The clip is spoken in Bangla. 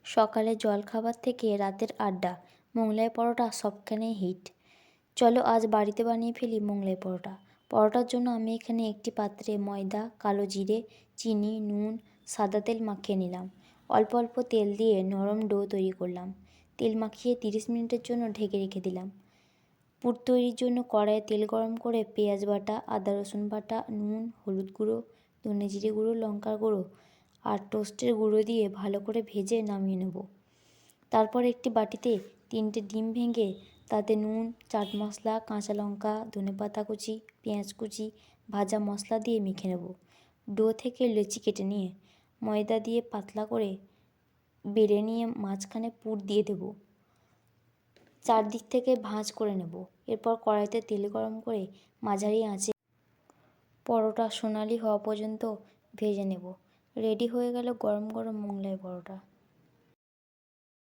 সকালে জলখাবার থেকে রাতের আড্ডা, মোগলাই পরোটা সবখানেই হিট। চলো আজ বাড়িতে বানিয়ে ফেলি মোগলাই পরোটা। পরোটার জন্য আমি এখানে একটি পাত্রে ময়দা, কালো জিরে, চিনি, নুন, সাদা তেল মাখিয়ে নিলাম। অল্প অল্প তেল দিয়ে নরম ডো তৈরি করলাম। তেল মাখিয়ে 30 মিনিটের জন্য ঢেকে রেখে দিলাম। পুর তৈরির জন্য কড়াইয়ে তেল গরম করে পেঁয়াজ বাটা, আদা রসুন বাটা, নুন, হলুদ গুঁড়ো, ধনে জিরে গুঁড়ো, লঙ্কার গুঁড়ো আর টোস্টের গুঁড়ো দিয়ে ভালো করে ভেজে নামিয়ে নেব। তারপর একটি বাটিতে 3টে ডিম ভেঙে তাতে নুন, চাট মশলা, কাঁচা লঙ্কা, ধনেপাতা কুচি, পেঁয়াজ কুচি, ভাজা মশলা দিয়ে মেখে নেব। ডো থেকে লেচি কেটে নিয়ে ময়দা দিয়ে পাতলা করে বেলে নিয়ে মাঝখানে পুর দিয়ে দেব। চারদিক থেকে ভাঁজ করে নেব। এরপর কড়াইতে তেল গরম করে মাঝারি আঁচে পরোটা সোনালি হওয়া পর্যন্ত ভেজে নেব। রেডি হয়ে গেল গরম গরম মোগলাই পরোটা।